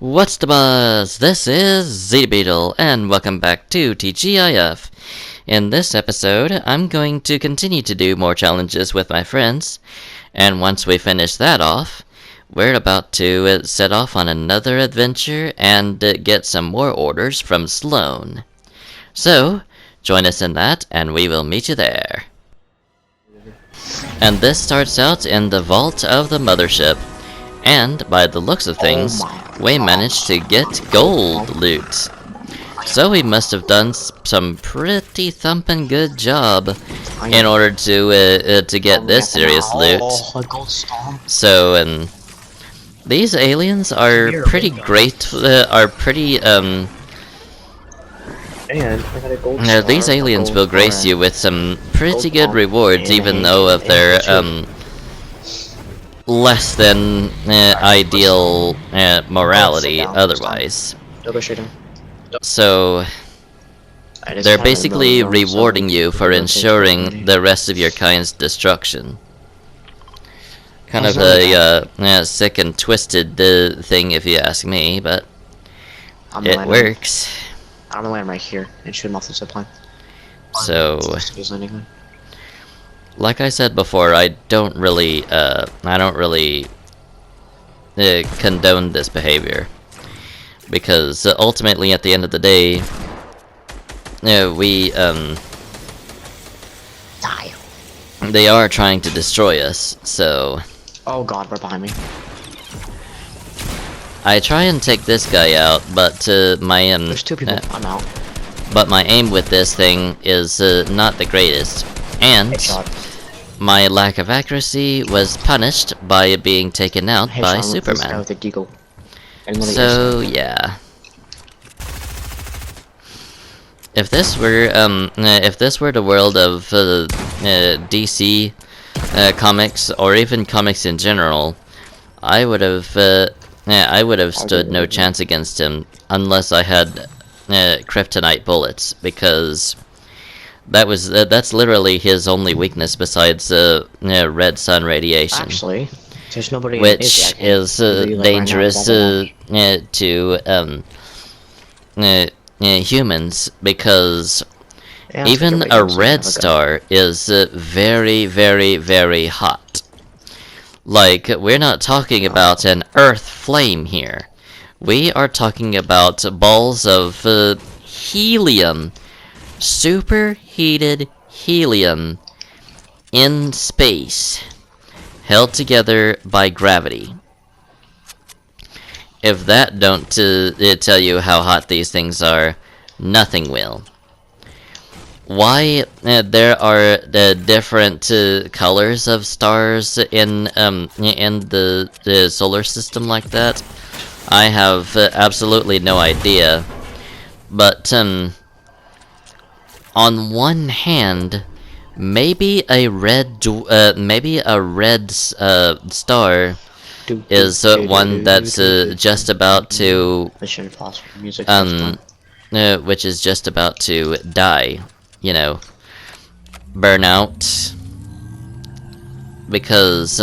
What's the buzz? This is Beetle, and welcome back to TGIF. In this episode, I'm going to continue to do more challenges with my friends, and once we finish that off, we're about to set off on another adventure and get some more orders from Sloan. So, join us in that, and we will meet you there. And this starts out in the vault of the mothership. And, by the looks of things, we managed to get gold loot. So we must have done some pretty thumping good job in order to get this serious loot. So, these aliens are pretty great, these aliens will grace you with some pretty good rewards, even though of their, less than ideal morality otherwise. So they're basically rewarding you for ensuring the rest of your kind's destruction. Kind of a sick and twisted thing if you ask me, but it works. I'm gonna land right here and shoot him off the zipline. So, like I said before, I don't really condone this behavior, because ultimately, at the end of the day, Die. They are trying to destroy us. So, oh god, right behind me. I try and take this guy out, but there's two people. I'm out. But my aim with this thing is not the greatest, and my lack of accuracy was punished by it being taken out by Superman. So yeah, if this were the world of DC comics, or even comics in general, I would have stood no chance against him unless I had kryptonite bullets, because that's literally his only weakness besides red sun radiation. Actually, there's nobody which is dangerous to humans, because even a red star is very, very, very hot. Like, we're not talking about an earth flame here. We are talking about balls of helium, superheated helium in space, held together by gravity. If that don't tell you how hot these things are, nothing will. Why there are different colors of stars in the solar system like that, I have absolutely no idea. But on one hand, maybe a red star is one that's just about to which is just about to die. You know, burn out, because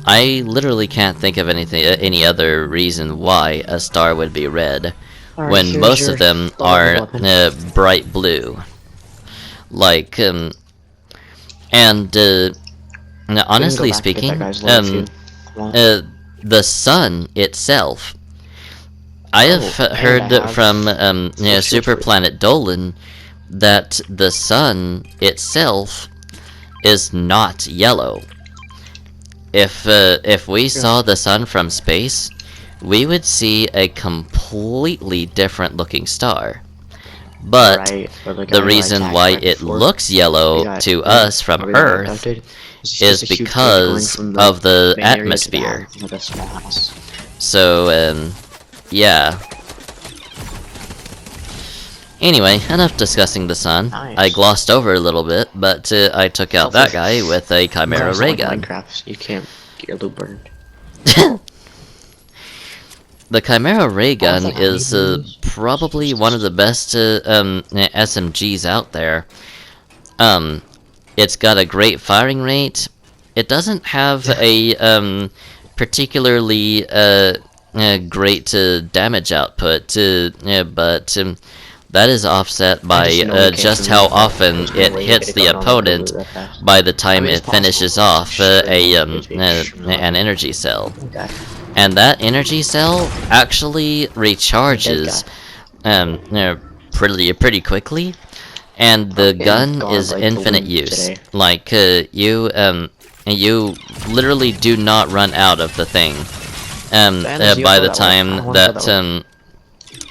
I literally can't think of any other reason why a star would be red, when most of them are bright blue. Like, honestly speaking, the sun itself, I have heard from Super Planet Dolan that the sun itself is not yellow. If we saw the sun from space, we would see a completely different looking star. But the reason why it looks yellow to us from Earth is because of the atmosphere. So, yeah. Anyway, enough discussing the sun. Nice. I glossed over a little bit, but I took out that guy with a Chimera ray gun. You can't get your loot burned. The Chimera ray gun is probably one of the best SMGs out there. It's got a great firing rate. It doesn't have a particularly great damage output, but that is offset by just how often it hits the opponent by the time it finishes off an energy cell. Okay. And that energy cell actually recharges pretty quickly, and the gun is infinite use. Like you literally do not run out of the thing by the time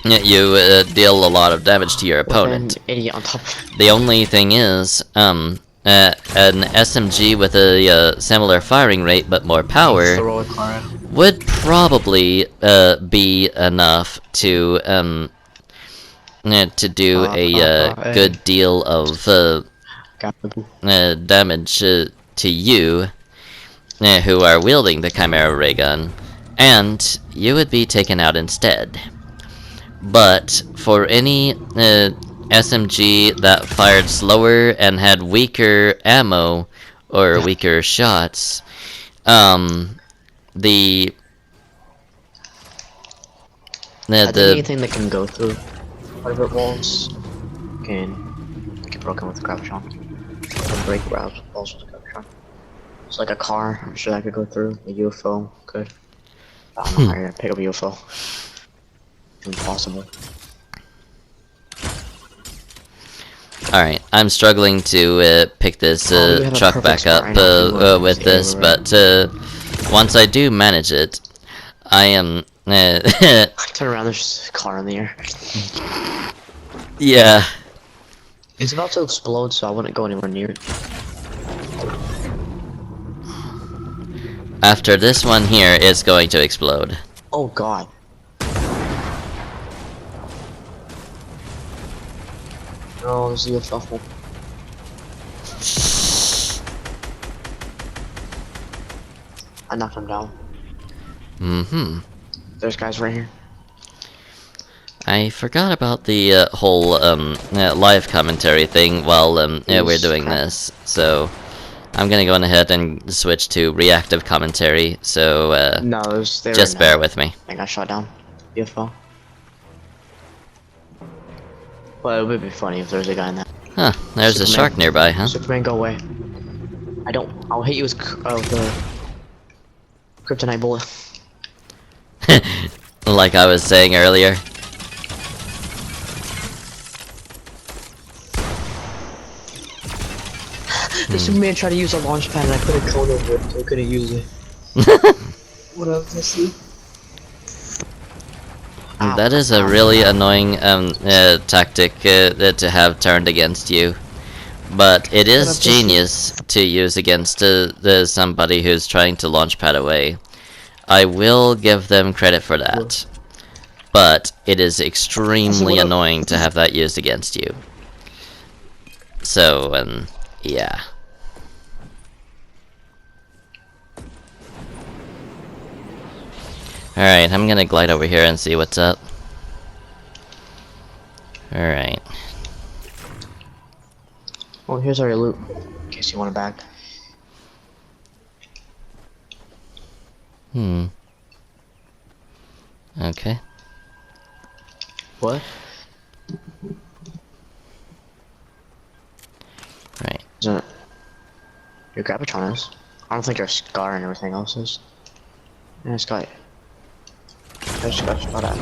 that you deal a lot of damage to your opponent. The only thing is, an SMG with a similar firing rate but more power would probably be enough to do a good deal of damage to you who are wielding the Chimera ray gun, and you would be taken out instead. But for any SMG that fired slower and had weaker ammo or weaker shots, the anything that can go through private walls can get broken with the capuchon. Can break walls with the capuchon. It's like a car. I'm sure that could go through. A UFO could. I don't know how you're gonna pick up a UFO. Impossible. Alright, I'm struggling to pick this truck back up with this, but once I do manage it, I am... Turn around, there's just a car in the air. Yeah. It's about to explode, so I wouldn't go anywhere near it. After this one here, it's going to explode. Oh god. Oh, there's a shuffle. I knocked him down. Mm-hmm. There's guys right here. I forgot about the whole live commentary thing while we're doing this, so I'm gonna go on ahead and switch to reactive commentary, so no, just bear with me. I got shot down. UFO. Well, it would be funny if there's a guy in that. Huh, there's a shark nearby, huh? Superman, go away. I'll hit you with the kryptonite bullet. Like I was saying earlier. The Superman tried to use a launch pad and I put a cone over it so I couldn't use it. What else I see? That is a really annoying tactic to have turned against you. But it is genius to use against somebody who's trying to launch pad away. I will give them credit for that. But it is extremely annoying to have that used against you. So, yeah. Alright, I'm gonna glide over here and see what's up. Alright. Oh, here's our loot, in case you want it back. Okay. What? Right. Isn't it? Your capuchon is. I don't think your scar and everything else is. Yeah, it's got. I just got shot at.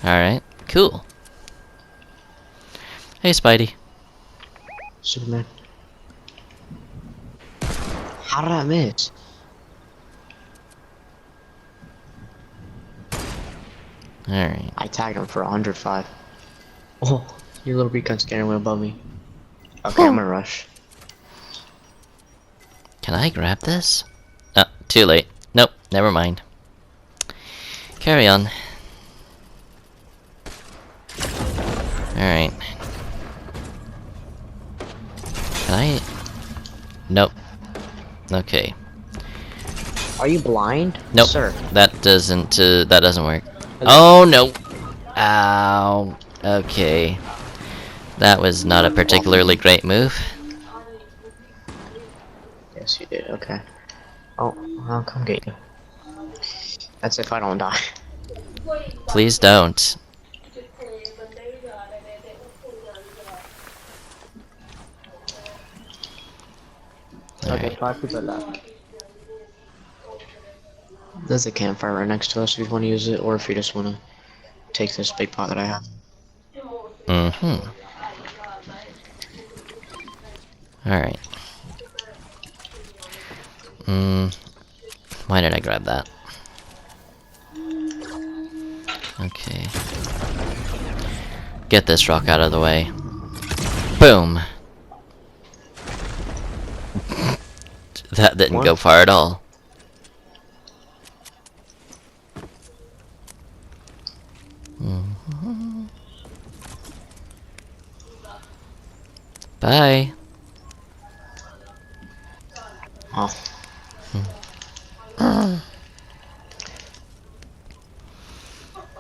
Alright, cool. Hey, Spidey. Superman. How did I miss? Alright. I tagged him for 105. Oh, your little beacon's scaring went above me. Okay, I'm gonna rush. Can I grab this? Oh, too late. Nope, never mind. Carry on. Alright. Can I... Nope. Okay. Are you blind? Nope. Sir. That doesn't work. Oh, no! Ow. Okay. That was not a particularly great move. Yes, you did. Okay. Oh, I'll come get you. That's if I don't die. Please don't. Okay, Alright. 5 people left. There's a campfire right next to us if you want to use it, or if you just want to take this big pot that I have. Mm-hmm. Alright. Why did I grab that? Okay. Get this rock out of the way. Boom! That didn't go What? far at all. Bye! Oh.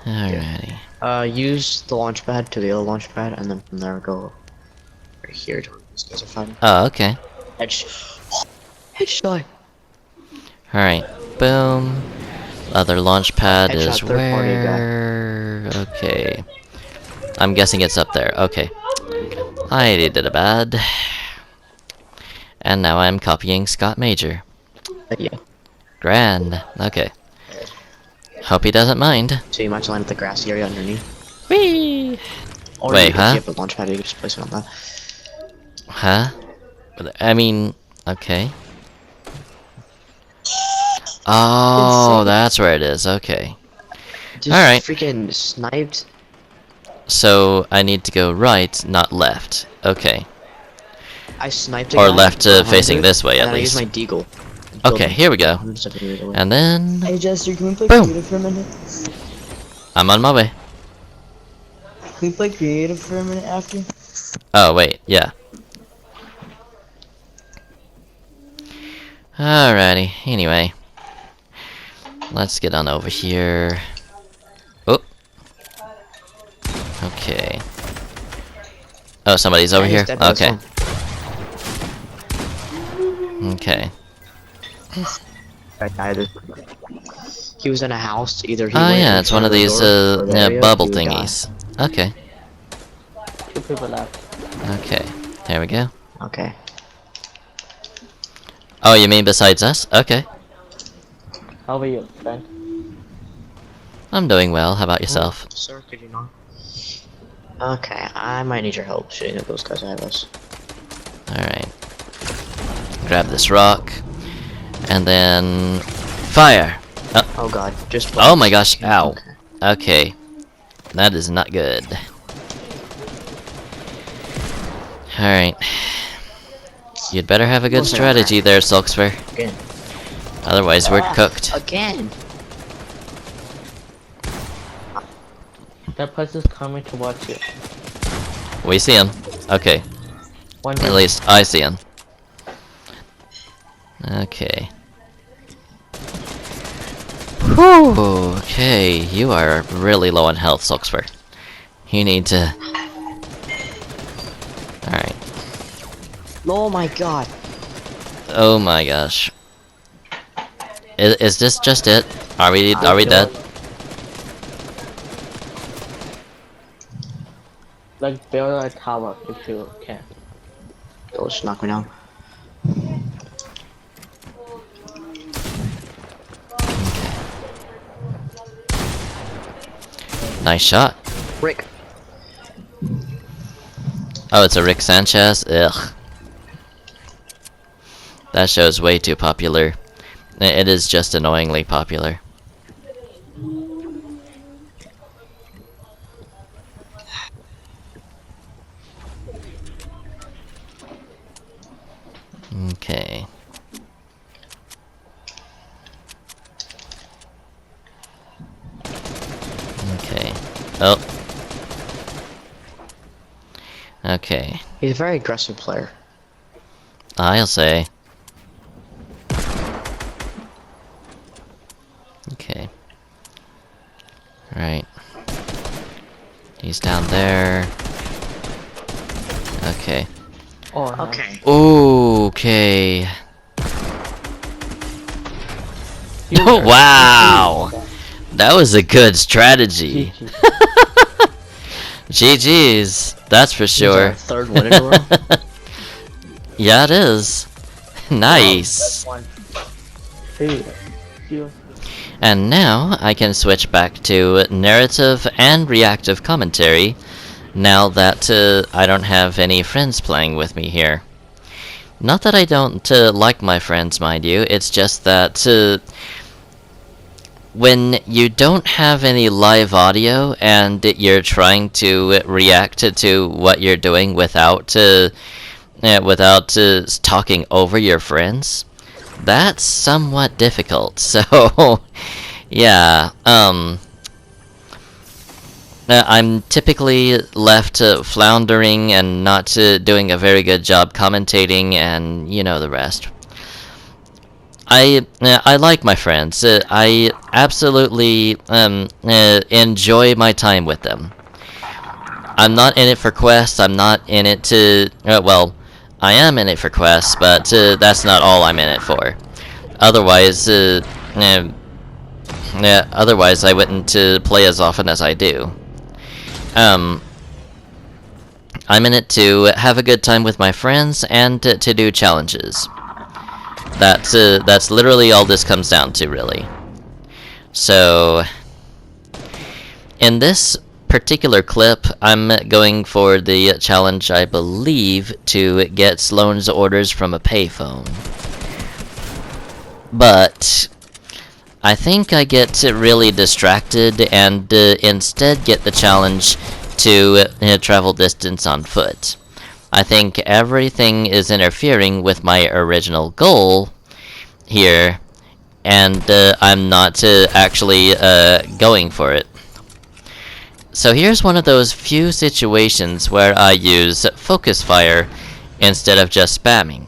Alrighty. Use the launch pad to the other launch pad, and then from there go right here to where these guys are fighting. Oh, okay. Headshot. Alright. Boom. Other launch pad Headshot, is third party guy. where... Okay. I'm guessing it's up there. Okay. I did a bad. And now I'm copying Scott Major. Yeah. Grand. Okay. Hope he doesn't mind. So you might land at the grassy area underneath. Whee! Or Wait, if huh? you have a launch pad, you can just place it on that. Huh? I mean, okay. Oh, that's where it is. Okay. Just Alright. freaking sniped. So I need to go right, not left. Okay. I sniped a Or guy left for 100, facing this way, and at then least. I used my deagle. Okay, here we go. And then... Hey Jester, can we play Boom. creative for a minute? I'm on my way. Can we play creative for a minute after? Oh, wait, yeah. Alrighty, anyway. Let's get on over here. Oh. Okay. Oh, somebody's over here? Okay. Okay. He was in a house, either he Oh went yeah, in it's one of front these, the door or the area, bubble he would die. thingies. Okay. 2 people left. Okay. There we go. Okay. Oh, you mean besides us? Okay. How about you, friend? I'm doing well. How about yourself? Sir, could you not? Okay, I might need your help shooting at those guys ahead of us. Alright. Grab this rock. And then... Fire! Oh god, just Oh my gosh, ow. Okay. Okay. That is not good. Alright. You'd better have a good Wasn't strategy there, Sulksper. Again. Otherwise, we're cooked. Again! That person's coming to watch you. We see him. Okay. One At least, I see him. Okay. Whew. Okay, you are really low on health, Sulksper. You need to... Alright. Oh my god! Oh my gosh. Is this just it? Are we dead? Like build a tower if you can. It'll just knock me down. Nice shot. Rick! Oh, it's a Rick Sanchez? Ugh. That show's way too popular. It is just annoyingly popular. Okay. Okay. Oh. Okay. He's a very aggressive player. I'll say. Okay. Right. He's down there. Okay. Oh, no. Okay. Okay. Humor. Wow! That was a good strategy. GG. GG's, that's for This is our sure. third win in a row. Yeah, it is. Nice. Hey, you. And now I can switch back to narrative and reactive commentary now that I don't have any friends playing with me here. Not that I don't like my friends, mind you, it's just that when you don't have any live audio and you're trying to react to what you're doing without talking over your friends, that's somewhat difficult. So, yeah, I'm typically left floundering and not doing a very good job commentating, and you know the rest. I like my friends. I absolutely enjoy my time with them. I'm not in it for quests. I'm not in it to well, I am in it for quests, but that's not all I'm in it for. Otherwise, otherwise I wouldn't play as often as I do. I'm in it to have a good time with my friends and to do challenges. That's literally all this comes down to, really. So, in this particular clip, I'm going for the challenge, I believe, to get Sloane's orders from a payphone. But I think I get really distracted and instead get the challenge to travel distance on foot. I think everything is interfering with my original goal here, and I'm not actually going for it. So here's one of those few situations where I use focus fire instead of just spamming.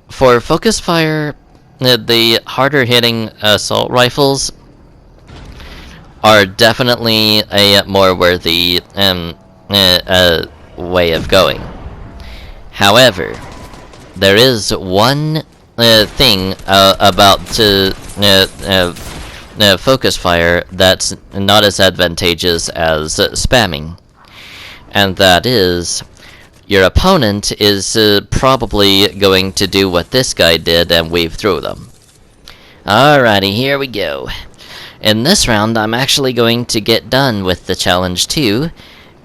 For focus fire, the harder hitting assault rifles are definitely a more worthy way of going. However, there is one thing about focus fire that's not as advantageous as spamming, and that is your opponent is probably going to do what this guy did and weave through them. Alrighty, here we go. In this round, I'm actually going to get done with the challenge to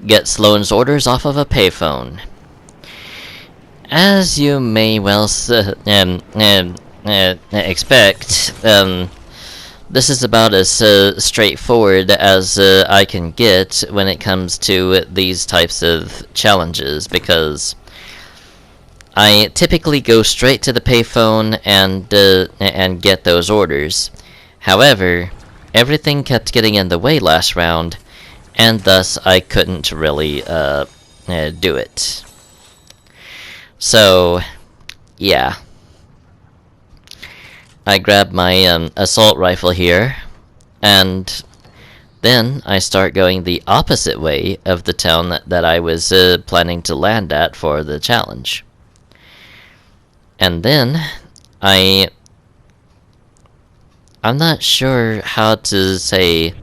get Sloane's orders off of a payphone. As you may well expect, this is about as straightforward as I can get when it comes to these types of challenges, because I typically go straight to the payphone and get those orders. However, everything kept getting in the way last round, and thus I couldn't really do it. So, yeah. I grab my assault rifle here, and then I start going the opposite way of the town that I was planning to land at for the challenge. And then I'm not sure how to say,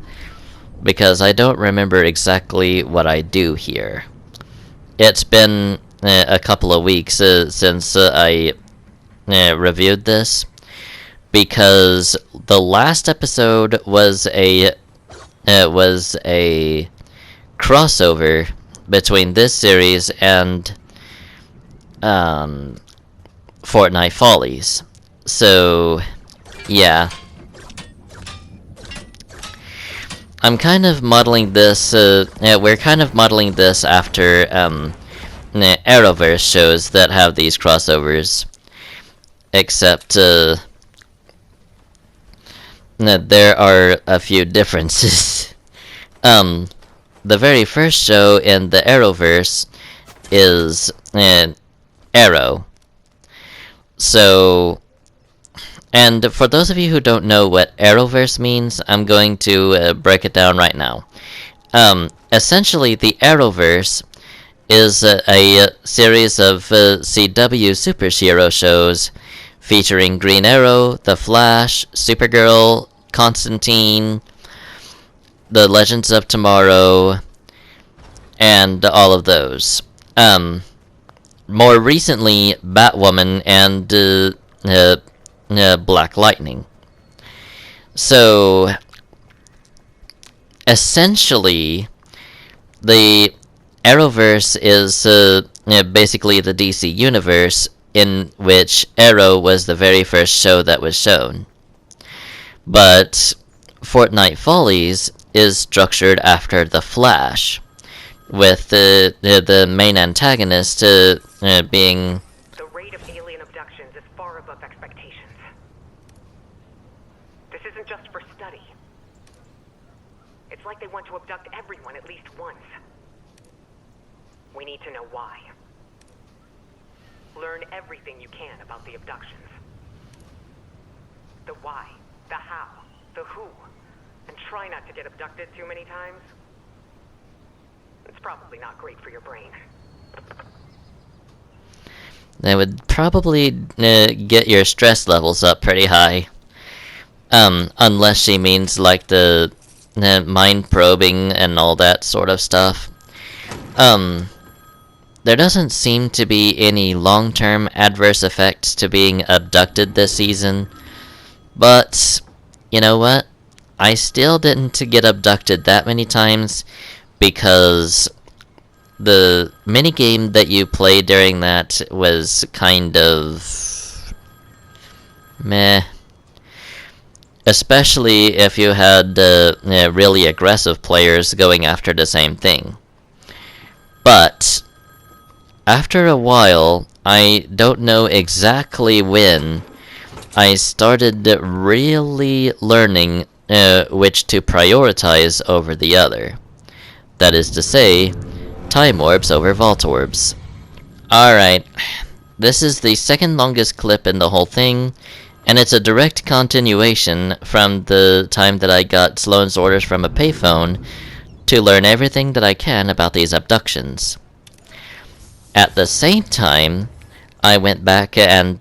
because I don't remember exactly what I do here. It's been a couple of weeks since I reviewed this, because the last episode was a crossover between this series and Fortnite Follies. So, yeah. I'm kind of modeling this, we're kind of modeling this after Arrowverse shows that have these crossovers. Except, there are a few differences. The very first show in the Arrowverse is Arrow. So, and for those of you who don't know what Arrowverse means, I'm going to break it down right now. Essentially, the Arrowverse is a series of CW superhero shows featuring Green Arrow, The Flash, Supergirl, Constantine, The Legends of Tomorrow, and all of those. More recently, Batwoman and Black Lightning. So, essentially, the Arrowverse is basically the DC universe in which Arrow was the very first show that was shown. But Fortnite Follies is structured after The Flash, with the main antagonist being... The rate of alien abductions is far above expectations. This isn't just for study. It's like they want to abduct everyone at least once. We need to know why. Learn everything you can about the abductions. The why, the how, the who, and try not to get abducted too many times. It's probably not great for your brain. That would probably get your stress levels up pretty high. Unless she means like the mind probing and all that sort of stuff. There doesn't seem to be any long-term adverse effects to being abducted this season. But, you know what? I still didn't get abducted that many times because the minigame that you played during that was kind of meh. Especially if you had really aggressive players going after the same thing. But after a while, I don't know exactly when, I started really learning which to prioritize over the other. That is to say, time orbs over vault orbs. Alright, this is the second longest clip in the whole thing, and it's a direct continuation from the time that I got Sloane's orders from a payphone to learn everything that I can about these abductions. At the same time, I went back and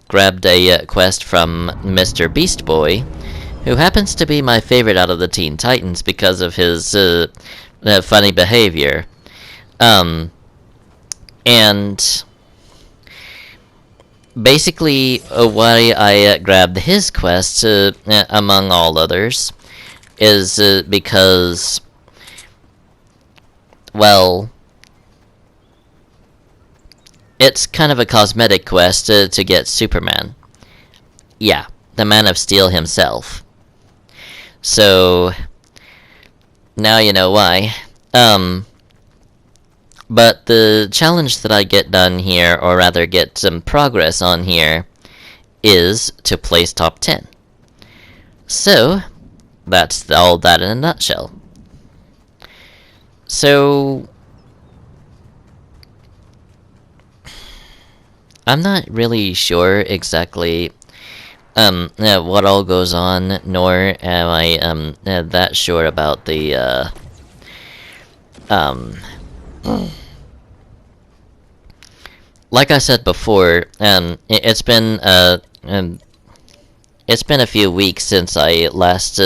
grabbed a quest from Mr. Beast Boy, who happens to be my favorite out of the Teen Titans because of his funny behavior. And basically, why I grabbed his quest, among all others, is because, well, it's kind of a cosmetic quest to get Superman. Yeah, the Man of Steel himself. So, now you know why. But the challenge that I get done here, or rather get some progress on here, is to place top 10. So, that's all that in a nutshell. So, I'm not really sure exactly what all goes on, nor am I that sure about the like I said before, it's been a few weeks since I last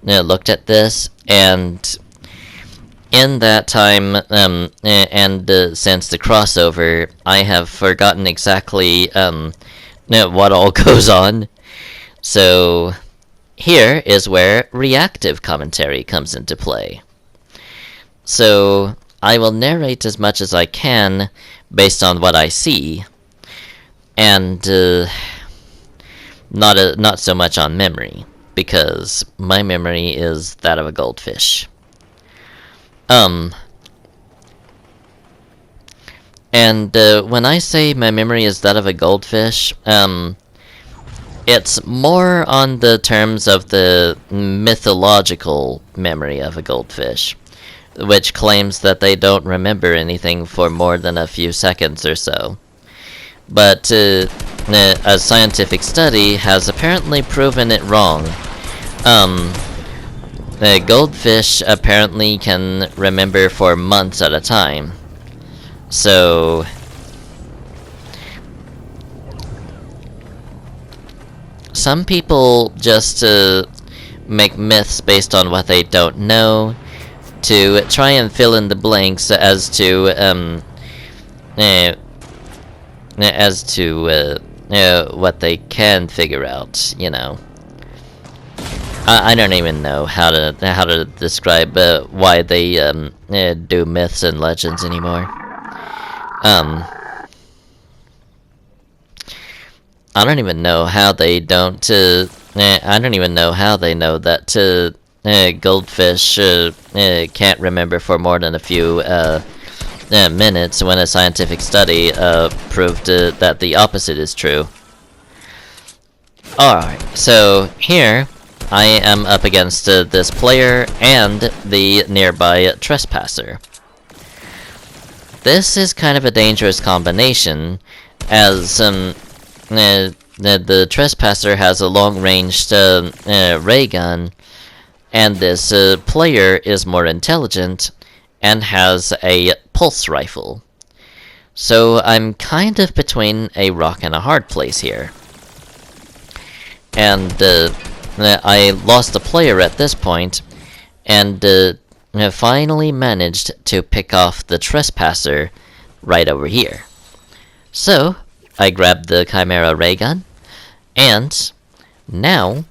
looked at this, and in that time, and since the crossover, I have forgotten exactly what all goes on. So here is where reactive commentary comes into play. So I will narrate as much as I can based on what I see, and not so much on memory, because my memory is that of a goldfish. And when I say my memory is that of a goldfish, it's more on the terms of the mythological memory of a goldfish, which claims that they don't remember anything for more than a few seconds or so. But a scientific study has apparently proven it wrong. The goldfish apparently can remember for months at a time. So some people just make myths based on what they don't know, to try and fill in the blanks as to what they can figure out. You know, I don't even know how to describe why they do myths and legends anymore. I don't even know how they don't. I don't even know how they know that goldfish can't remember for more than a few minutes, when a scientific study proved that the opposite is true. Alright, so here I am up against this player and the nearby trespasser. This is kind of a dangerous combination, as the trespasser has a long-ranged ray gun, and this player is more intelligent and has a pulse rifle. So I'm kind of between a rock and a hard place here. And I lost the player at this point, and finally managed to pick off the trespasser right over here. So I grabbed the Chimera ray gun, and now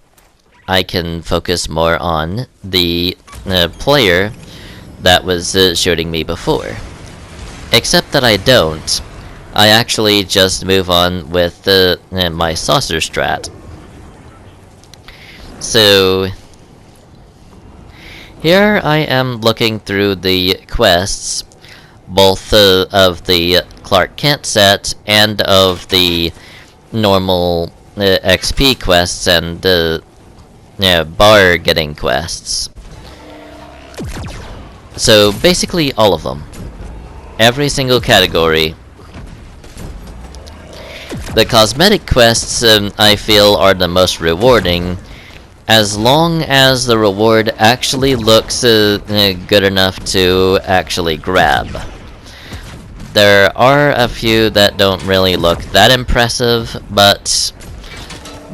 I can focus more on the player that was shooting me before. Except that I don't. I actually just move on with my saucer strat. So here I am looking through the quests, both of the Clark Kent set and of the normal XP quests and bar getting quests. So basically all of them. Every single category. The cosmetic quests I feel are the most rewarding, as long as the reward actually looks good enough to actually grab. There are a few that don't really look that impressive, but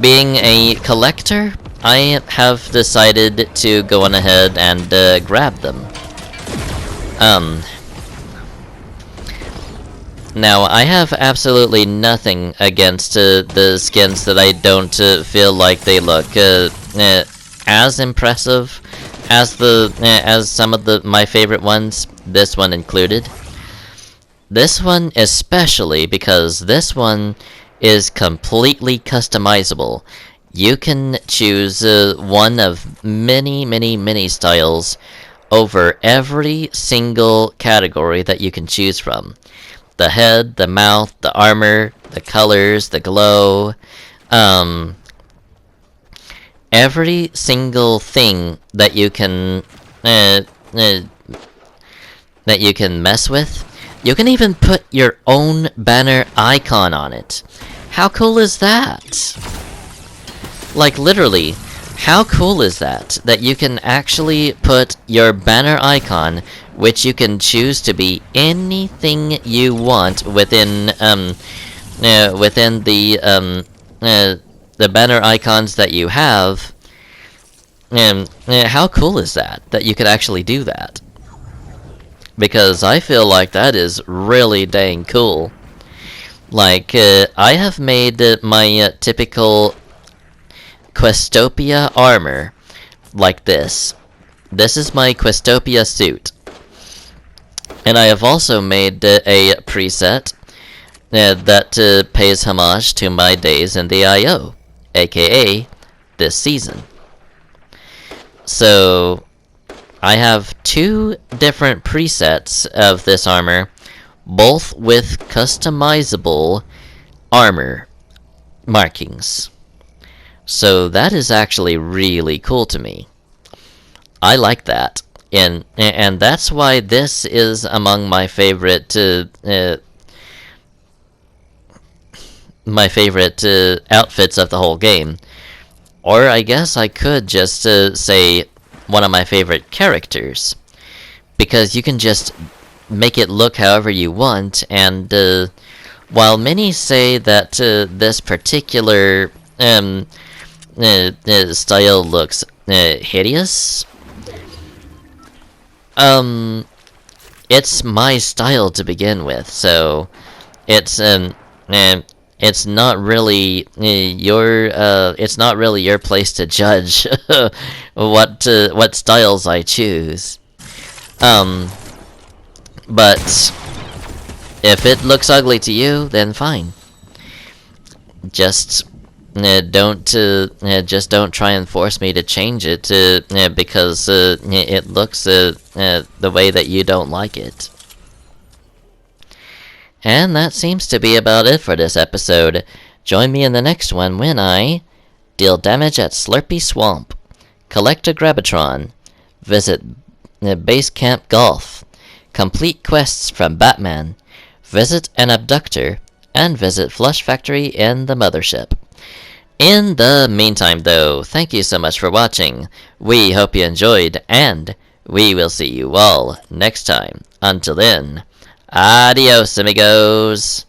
being a collector, I have decided to go on ahead and grab them. Now, I have absolutely nothing against the skins that I don't feel like they look as impressive as some of my favorite ones, this one included. This one especially, because this one is completely customizable. You can choose one of many styles over every single category that you can choose from. The head, the mouth, the armor, the colors, the glow, every single thing that you can mess with. You can even put your own banner icon on it. How cool is that? Like, literally, how cool is that? That you can actually put your banner icon, which you can choose to be anything you want within the banner icons that you have. How cool is that? That you could actually do that? Because I feel like that is really dang cool. Like, I have made my typical Questopia armor like this. This is my Questopia suit. And I have also made a preset that pays homage to my days in the IO, aka this season. So I have two different presets of this armor, both with customizable armor markings. So that is actually really cool to me. I like that. And that's why this is among my favorite outfits of the whole game. Or I guess I could just say one of my favorite characters, because you can just make it look however you want. And while many say that this particular style looks hideous, it's my style to begin with, so it's it's not really your place to judge what styles I choose. But if it looks ugly to you, then fine. Just don't try and force me to change it because it looks the way that you don't like it. And that seems to be about it for this episode. Join me in the next one when I deal damage at Slurpy Swamp, collect a Grabatron, visit Base Camp Golf, complete quests from Batman, visit an abductor, and visit Flush Factory in the Mothership. In the meantime, though, thank you so much for watching. We hope you enjoyed, and we will see you all next time. Until then, adios, amigos!